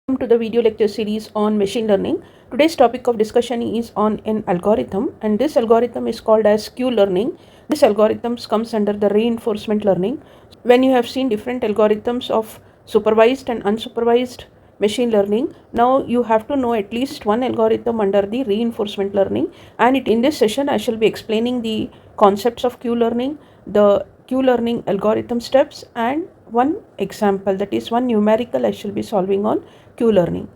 Welcome to the video lecture series on machine learning. Today's topic of discussion is on an algorithm, and this algorithm is called as Q-learning. This algorithm comes under the reinforcement learning. When you have seen different algorithms of supervised and unsupervised machine learning, now you have to know at least one algorithm under the reinforcement learning, and in this session I shall be explaining the concepts of Q-learning, the Q-learning algorithm steps, and one example, that is one numerical I shall be solving on Q-learning.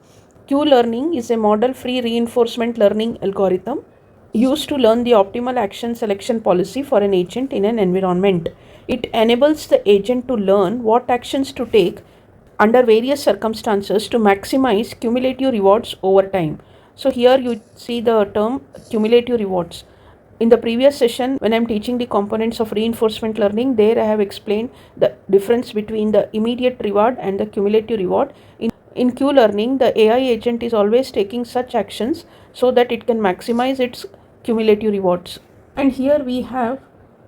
Q-learning is a model-free reinforcement learning algorithm used to learn the optimal action selection policy for an agent in an environment. It enables the agent to learn what actions to take under various circumstances to maximize cumulative rewards over time. So here you see the term cumulative rewards. In the previous session, when I am teaching the components of reinforcement learning, there I have explained the difference between the immediate reward and the cumulative reward. In Q-learning, the AI agent is always taking such actions so that it can maximize its cumulative rewards. And here we have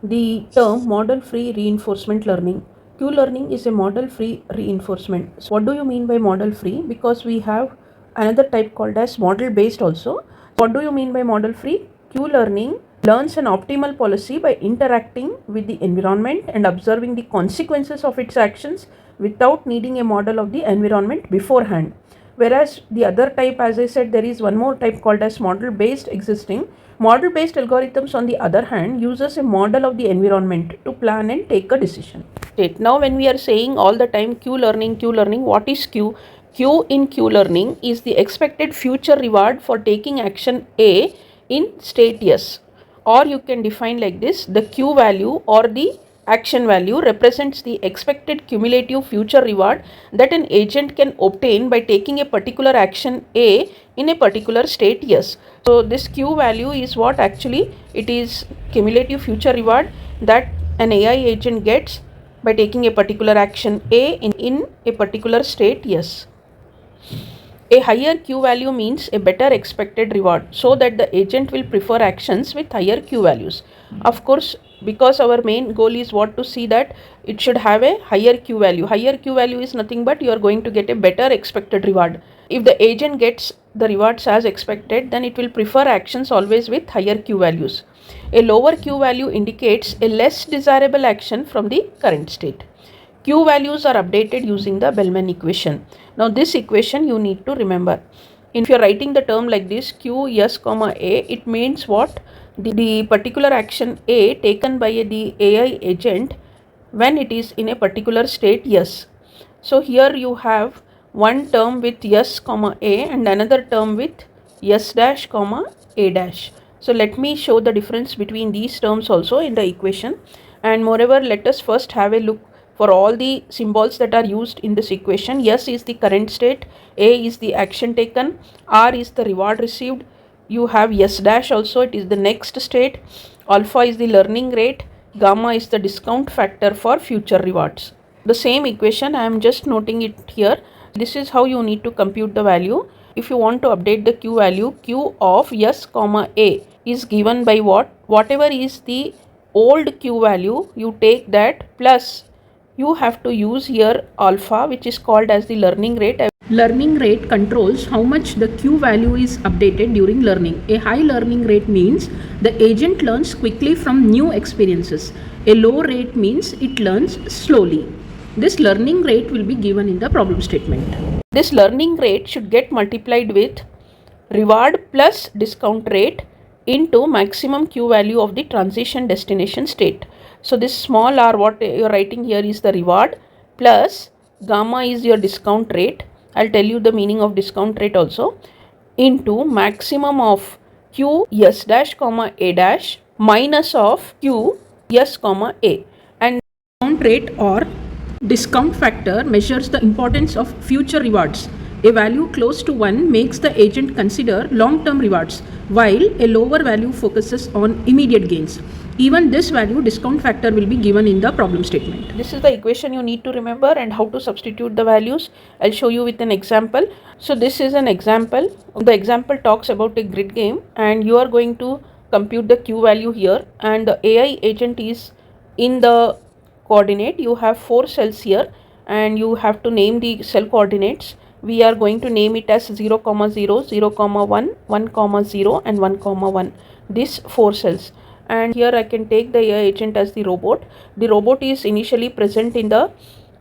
the term model-free reinforcement learning. Q-learning is a model-free reinforcement. So what do you mean by model-free? Because we have another type called as model-based also. What do you mean by model-free? Q-learning learns an optimal policy by interacting with the environment and observing the consequences of its actions without needing a model of the environment beforehand. Whereas the other type, as I said, there is one more type called as model-based existing. Model-based algorithms, on the other hand, uses a model of the environment to plan and take a decision. Now, when we are saying all the time Q-learning, what is Q? Q in Q-learning is the expected future reward for taking action A in state S. Or you can define like this: the Q value or the action value represents the expected cumulative future reward that an agent can obtain by taking a particular action A in a particular state S. So this Q value is what actually it is cumulative future reward that an AI agent gets by taking a particular action A in a particular state S. A higher Q value means a better expected reward, so that the agent will prefer actions with higher Q values. Of course, because our main goal is what to see that it should have a higher Q value. Higher Q value is nothing but you are going to get a better expected reward. If the agent gets the rewards as expected, then it will prefer actions always with higher Q values. A lower Q value indicates a less desirable action from the current state. Q values are updated using the Bellman equation. Now this equation you need to remember. If you are writing the term like this, Q S comma A, it means what? The particular action A taken by the AI agent when it is in a particular state S. So here you have one term with S comma A and another term with S dash comma A dash. So let me show the difference between these terms also in the equation, and moreover let us first have a look for all the symbols that are used in this equation. S is the current state, A is the action taken, R is the reward received, you have S dash also, it is the next state, alpha is the learning rate, gamma is the discount factor for future rewards. The same equation, I am just noting it here. This is how you need to compute the value. If you want to update the Q value, Q of S comma A is given by what? Whatever is the old Q value, you take that plus you have to use here alpha, which is called as the learning rate. Learning rate controls how much the Q value is updated during learning. A high learning rate means the agent learns quickly from new experiences. A low rate means it learns slowly. This learning rate will be given in the problem statement. This learning rate should get multiplied with reward plus discount rate into maximum Q value of the transition destination state. So this small r, what you are writing here, is the reward, plus gamma is your discount rate. I'll tell you the meaning of discount rate also, into maximum of Q S dash comma A dash minus of Q S comma A. And discount rate or discount factor measures the importance of future rewards. A value close to 1 makes the agent consider long-term rewards, while a lower value focuses on immediate gains. Even this value, discount factor, will be given in the problem statement. This is the equation you need to remember, and how to substitute the values I'll show you with an example. So this is an example. The example talks about a grid game, and you are going to compute the Q value here, and the AI agent is in the coordinate. You have 4 cells here and you have to name the cell coordinates. we are going to name it as 0 comma 0, 0 comma 1, 1 comma 0 and 1 comma 1, these 4 cells. And here I can take the AI agent as the robot. The robot is initially present in the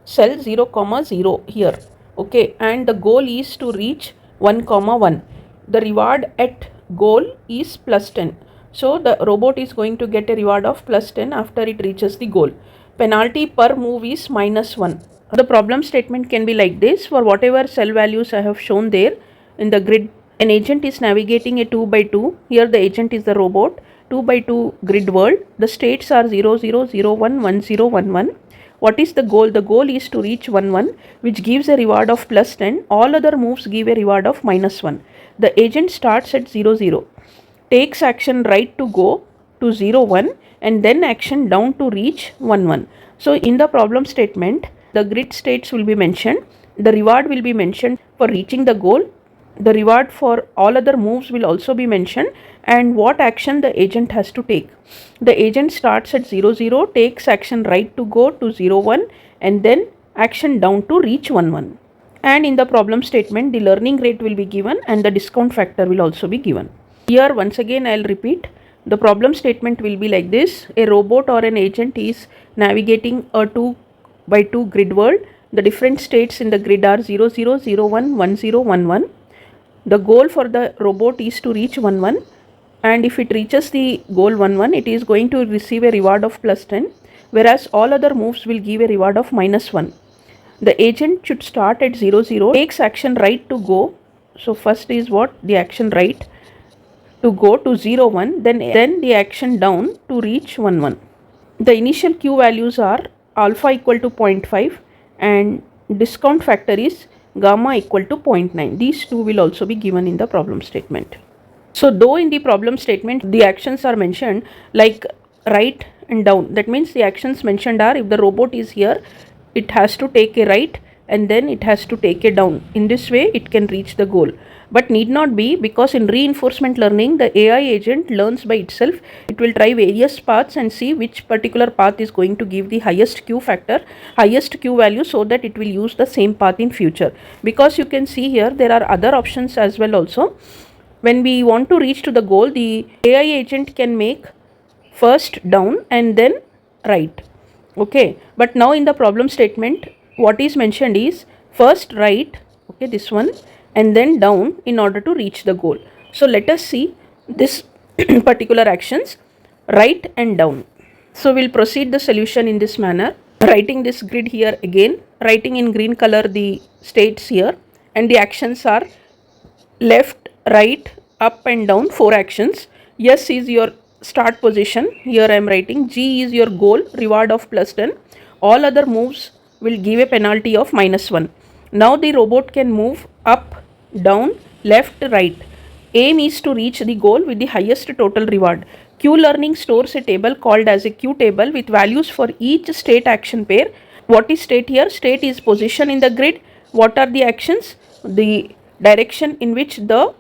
cell 0 comma 0 here, okay, and the goal is to reach 1 comma 1. The reward at goal is plus 10. So the robot is going to get a reward of plus 10 after it reaches the goal. Penalty per move is minus 1. The problem statement can be like this. For whatever cell values I have shown there in the grid, an agent is navigating a 2 by 2. Here the agent is the robot. 2 by 2 grid world. The states are 0, 0, 0, 1, 1, 0, 1, 1. What is the goal? The goal is to reach 1, 1, which gives a reward of plus 10. All other moves give a reward of minus 1. The agent starts at 0, 0, takes action right to go to 0, 1, and then action down to reach 1, 1. So in the problem statement, the grid states will be mentioned. The reward will be mentioned for reaching the goal. The reward for all other moves will also be mentioned, and what action the agent has to take. The agent starts at 0, 0, takes action right to go to 0, 1, and then action down to reach 1, 1. And in the problem statement, the learning rate will be given and the discount factor will also be given. Here once again I'll repeat. The problem statement will be like this. A robot or an agent is navigating a 2 by 2 grid world. The different states in the grid are 0, 0, 0, 1, 1, 0, 1, 1. The goal for the robot is to reach 1, 1, and if it reaches the goal 1, 1, it is going to receive a reward of plus 10, whereas all other moves will give a reward of minus 1. The agent should start at 0, 0, takes action right to go. So first is what? The action right to go to 0, 1, then the action down to reach 1, 1. The initial Q values are alpha equal to 0.5 and discount factor is gamma equal to 0.9. These two will also be given in the problem statement. So though in the problem statement the actions are mentioned like right and down, that means the actions mentioned are, if the robot is here, it has to take a right and then it has to take a down. In this way it can reach the goal. But need not be, because in reinforcement learning the AI agent learns by itself. It will try various paths and see which particular path is going to give the highest Q factor, highest Q value, so that it will use the same path in future. Because you can see here there are other options as well also. When we want to reach to the goal, the AI agent can make first down and then right. Okay, but now in the problem statement what is mentioned is first right, okay, this one, and then down in order to reach the goal. So let us see this particular actions, right and down. So we'll proceed the solution in this manner. Writing this grid here again, writing in green color the states here, and the actions are left, right, up and down, 4 actions. S is your start position, here I am writing. G is your goal, reward of plus 10. All other moves will give a penalty of minus 1. Now the robot can move up, down, left, right. Aim is to reach the goal with the highest total reward. Q learning stores a table called as a Q table with values for each state action pair. What is state here? State is position in the grid. What are the actions? The direction in which the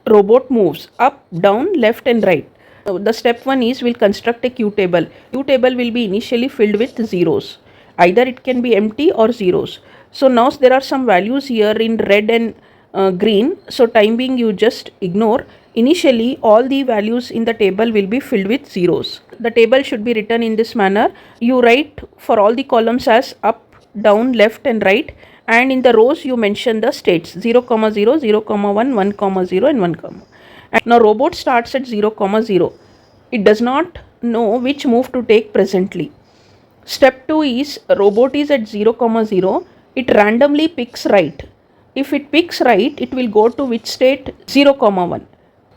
robot moves, up, down, left and right. The step 1 is we'll construct a Q table. Q table will be initially filled with zeros. Either it can be empty or zeros. So now there are some values here in red and green. So time being you just ignore. Initially all the values in the table will be filled with zeros. The table should be written in this manner. You write for all the columns as up, down, left and right, and in the rows you mention the states 0, 0, 0, 1, 1, 0 and 1, and now robot starts at 0, 0. It does not know which move to take presently. Step 2 is robot is at 0, 0. It randomly picks right. If it picks right, it will go to which state? 0, 1.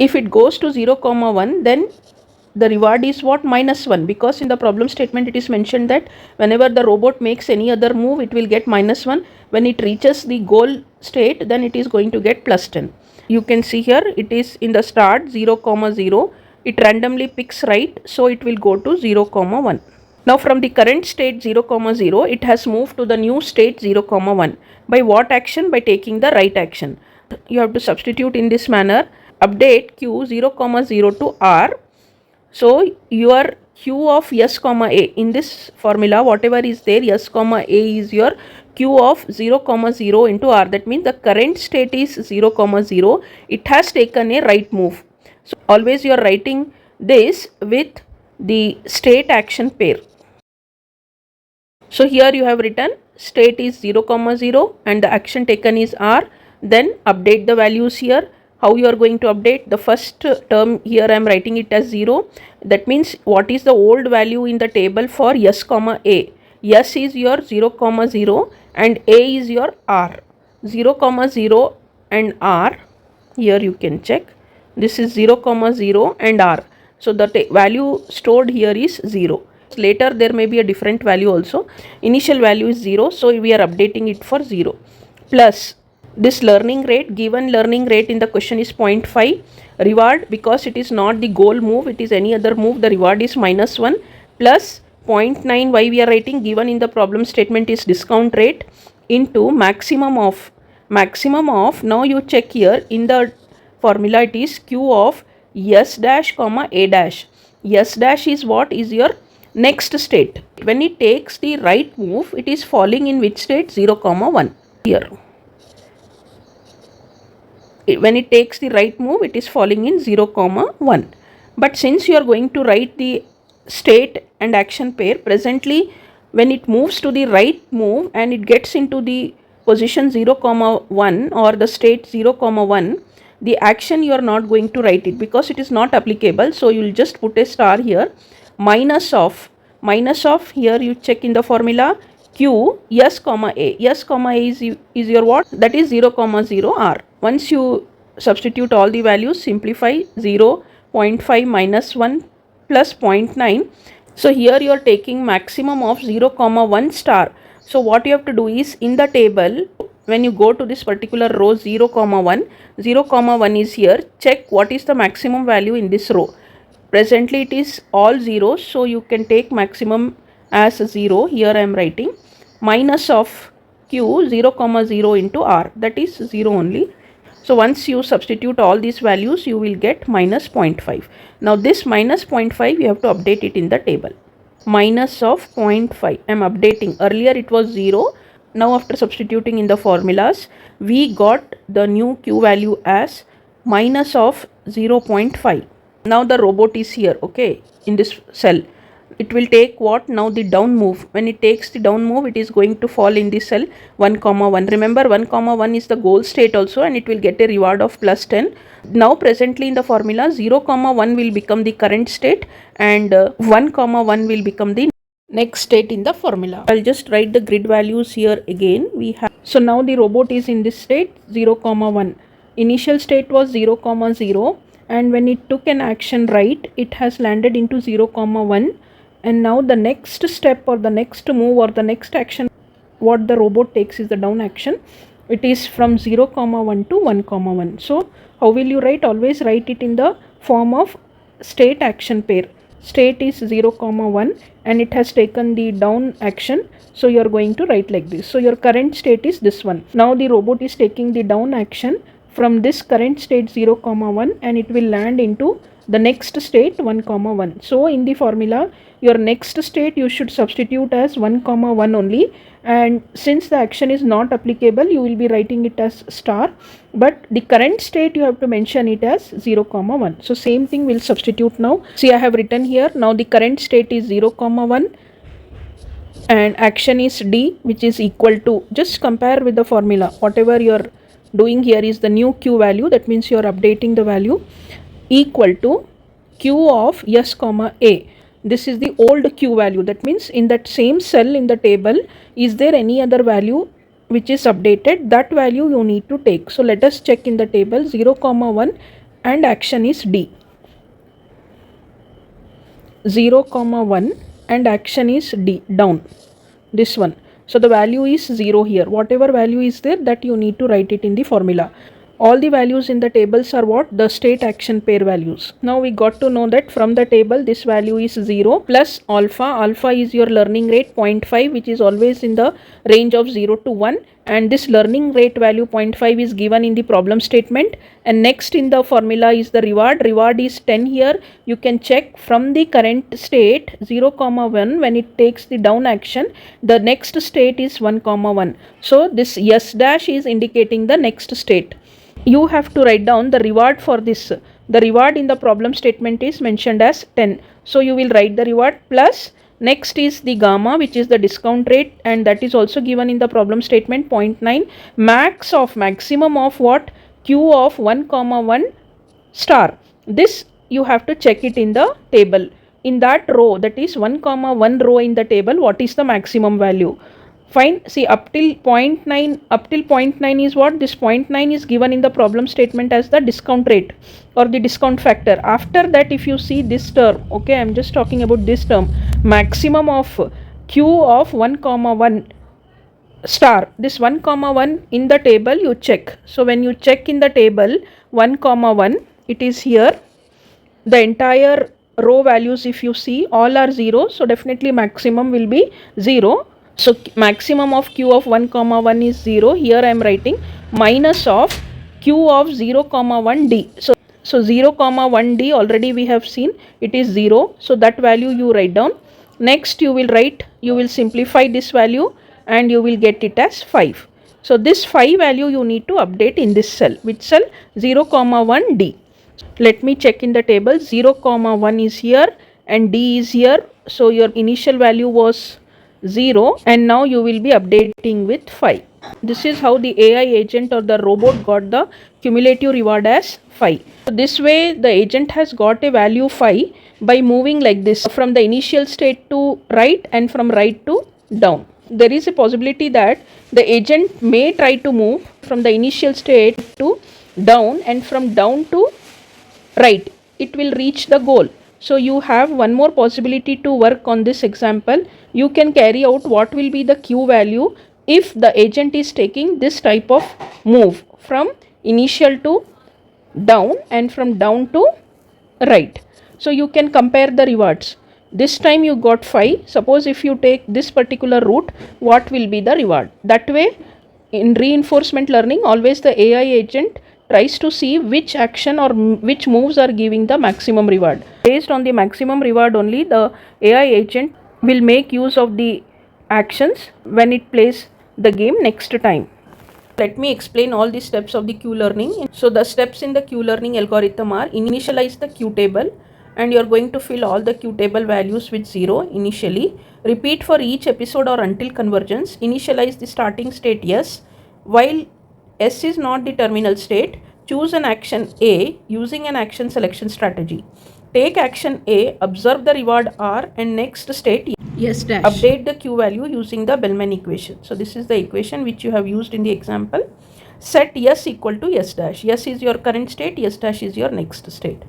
If it goes to 0, 1, then the reward is what? Minus 1, because in the problem statement it is mentioned that whenever the robot makes any other move, it will get minus 1. When it reaches the goal state, then it is going to get plus 10. You can see here it is in the start 0, 0. It randomly picks right, so it will go to 0, 1. Now from the current state 0, 0, it has moved to the new state 0, 1. By what action? By taking the right action. You have to substitute in this manner. Update Q 0, 0 to R. So your Q of S, A. In this formula, whatever is there, S, A is your q of 0 comma 0 into r. That means the current state is 0 comma 0. It has taken a right move. So always you are writing this with the state action pair. So here you have written state is 0 comma 0 and the action taken is r. Then update the values here. How you are going to update? The first term here I am writing it as 0. That means what is the old value in the table for s comma a? S is your 0 comma 0 and a is your r. 0 comma 0 and r. Here you can check. This is 0 comma 0 and r. So the value stored here is 0. Later there may be a different value also. Initial value is 0, so we are updating it for 0. Plus this learning rate, given learning rate in the question is 0.5. Reward, because it is not the goal move, it is any other move, the reward is -1. Plus 0.9, why we are writing, given in the problem statement is discount rate, into maximum of, now you check here in the formula it is q of s dash comma a dash. S dash is what? Is your next state. When it takes the right move, it is falling in which state? 0 comma 1. Here when it takes the right move, it is falling in 0 comma 1. But since you are going to write the state and action pair, presently when it moves to the right move and it gets into the position 0 comma 1 or the state 0 comma 1, the action you are not going to write it because it is not applicable. So you will just put a star here. Minus of here you check in the formula q s comma a. S comma a is your what? That is 0 comma 0 r. Once you substitute all the values, simplify 0, 0.5 minus 1 plus 0.9. So here you are taking maximum of 0 comma 1 star. So what you have to do is in the table, when you go to this particular row 0 comma 1, 0 comma 1 is here. Check what is the maximum value in this row. Presently it is all zeros, so you can take maximum as 0. Here I am writing minus of q 0 comma 0 into r, that is 0 only. So once you substitute all these values, you will get minus 0.5. Now this minus 0.5 you have to update it in the table. Minus of 0.5 I am updating. Earlier it was 0. Now after substituting in the formulas, we got the new q value as minus of 0.5. Now the robot is here, okay, in this cell. It will take what? Now the down move. When it takes the down move, it is going to fall in the cell 1 comma 1. Remember 1 comma 1 is the goal state also, and it will get a reward of plus 10. Now presently in the formula 0 comma 1 will become the current state and 1 comma 1 will become the next state in the formula. I'll just write the grid values here again. We have, so now the robot is in this state 0 comma 1. Initial state was 0 comma 0. And when it took an action right, it has landed into 0 comma 1. And now the next step or the next move or the next action what the robot takes is the down action. It is from 0 comma 1 to 1 comma 1. So how will you write? Always write it in the form of state action pair. State is 0 comma 1 and it has taken the down action. So you are going to write like this. So your current state is this one. Now the robot is taking the down action from this current state 0 comma 1 and it will land into the next state 1 comma 1. So in the formula your next state you should substitute as 1 comma 1 only, and since the action is not applicable you will be writing it as star, but the current state you have to mention it as 0 comma 1. So same thing we'll substitute now. See, I have written here now the current state is 0 comma 1 and action is D, which is equal to, just compare with the formula, whatever you are doing here is the new q value, that means you are updating the value, equal to q of s comma a. This is the old q value. That means in that same cell in the table, is there any other value which is updated? That value you need to take. So let us check in the table 0 comma 1 and action is D. 0 comma 1 and action is D, down, this one. So the value is 0 here. Whatever value is there, that you need to write it in the formula. All the values in the tables are what? The state action pair values. Now we got to know that from the table this value is 0 plus alpha. Alpha is your learning rate 0.5, which is always in the range of 0 to 1, and this learning rate value 0.5 is given in the problem statement, and next in the formula is the reward is 10 here. You can check from the current state 0 comma 1, when it takes the down action, the next state is 1 comma 1. So this S dash is indicating the next state. You have to write down the reward for this. The reward in the problem statement is mentioned as 10. So you will write the reward plus next is the gamma, which is the discount rate, and that is also given in the problem statement 0.9. Maximum of what? Q of 1 comma 1 star. This you have to check it in the table. In that row, that is 1 comma 1 row in the table, what is the maximum value? Fine. See, up till 0.9 is what? This 0.9 is given in the problem statement as the discount rate or the discount factor. After that, if you see this term, okay, I'm just talking about this term, maximum of Q of 1 comma 1 star. This 1 comma 1 in the table you check. So when you check in the table 1 comma 1, it is here. The entire row values, if you see, all are 0. So definitely maximum will be 0. So maximum of Q of 1 comma 1 is 0. Here I am writing minus of Q of 0 comma 1 D. So 0 comma 1 D already we have seen, it is 0. So that value you write down. Next you will simplify this value and you will get it as 5. So this 5 value you need to update in this cell. Which cell? 0 comma 1 D. Let me check in the table. 0 comma 1 is here and D is here. So your initial value was 0 and now you will be updating with 5. This is how the AI agent or the robot got the cumulative reward as 5. So this way the agent has got a value 5 by moving like this from the initial state to right and from right to down. There is a possibility that the agent may try to move from the initial state to down and from down to right. It will reach the goal. So you have one more possibility to work on this example. You can carry out what will be the Q value if the agent is taking this type of move from initial to down and from down to right. So you can compare the rewards. This time you got 5. Suppose if you take this particular route, what will be the reward? That way, in reinforcement learning, always the AI agent tries to see which action or which moves are giving the maximum reward. Based on the maximum reward only, the AI agent will make use of the actions when it plays the game next time. Let me explain all the steps of the Q learning. So the steps in the Q learning algorithm are: initialize the Q table, and you are going to fill all the Q table values with 0 initially. Repeat for each episode or until convergence. Initialize the starting state S. While S is not the terminal state, choose an action A using an action selection strategy. Take action A, observe the reward R, and next state S dash. Update the Q value using the Bellman equation. So this is the equation which you have used in the example. Set S equal to S dash. S is your current state, S dash is your next state.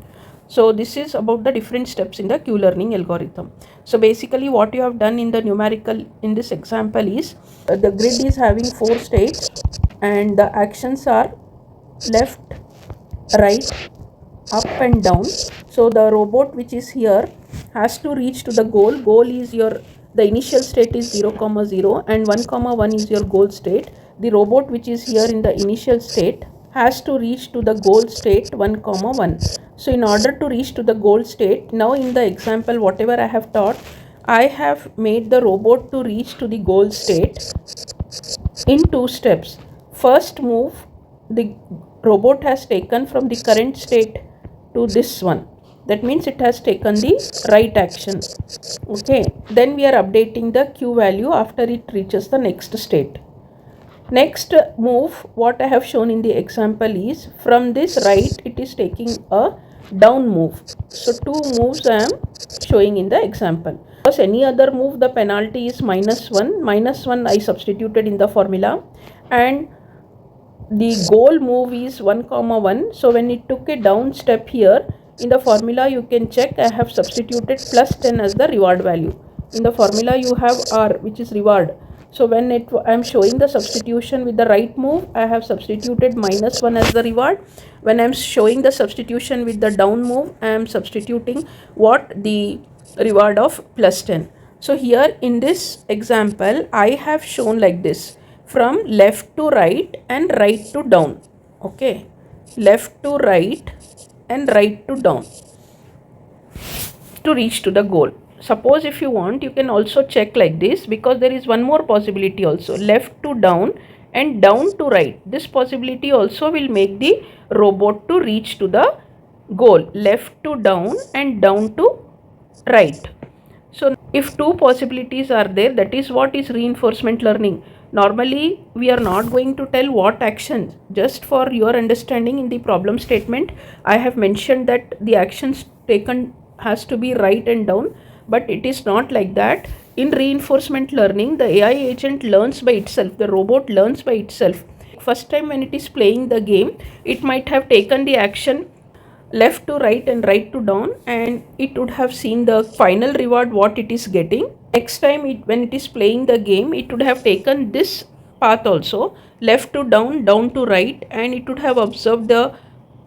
So this is about the different steps in the Q learning algorithm. So basically what you have done in the numerical in this example is the grid is having 4 states and the actions are left, right, up and down. So the robot which is here has to reach to the goal. Goal is the initial state is 0 comma 0 and 1 comma 1 is your goal state. The robot which is here in the initial state has to reach to the goal state 1 comma 1. So in order to reach to the goal state, now in the example whatever I have taught, I have made the robot to reach to the goal state in 2 steps. First move the robot has taken from the current state to this one. That means it has taken the right action. Okay. Then we are updating the Q value after it reaches the next state. Next move, what I have shown in the example is from this right, it is taking a down move. So 2 moves I am showing in the example. Because any other move, the penalty is -1. -1 I substituted in the formula, and the goal move is 1 comma 1. So when it took a down step here in the formula, you can check I have substituted plus 10 as the reward value. In the formula you have R, which is reward. So when I am showing the substitution with the right move, I have substituted -1 as the reward. When I am showing the substitution with the down move, I am substituting the reward of plus 10. So here in this example, I have shown like this. from left to right and right to down. Okay, left to right and right to down to reach to the goal. Suppose if you want, you can also check like this, because there is one more possibility also, left to down and down to right. This possibility also will make the robot to reach to the goal, left to down and down to right. So if two possibilities are there, that is what is reinforcement learning. Normally we are not going to tell what actions. Just for your understanding, in the problem statement I have mentioned that the actions taken has to be right and down, but it is not like that. In reinforcement learning, the AI agent learns by itself, the robot learns by itself. First time when it is playing the game, it might have taken the action left to right and right to down, and it would have seen the final reward what it is getting. Next time when it is playing the game, it would have taken this path also, left to down, down to right, and it would have observed the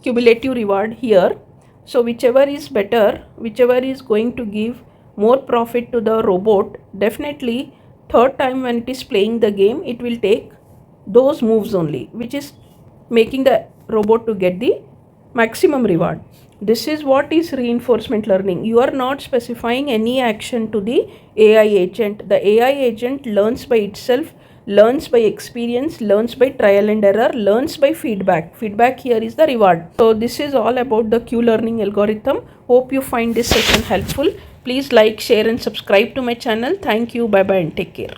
cumulative reward here. So whichever is better, whichever is going to give more profit to the robot, definitely third time when it is playing the game, it will take those moves only, which is making the robot to get the maximum reward. This is what is reinforcement learning. You are not specifying any action to the AI agent. The AI agent learns by itself, learns by experience, learns by trial and error, learns by feedback. Feedback here is the reward. So this is all about the Q learning algorithm. Hope you find this session helpful. Please like, share and subscribe to my channel. Thank you. Bye bye and take care.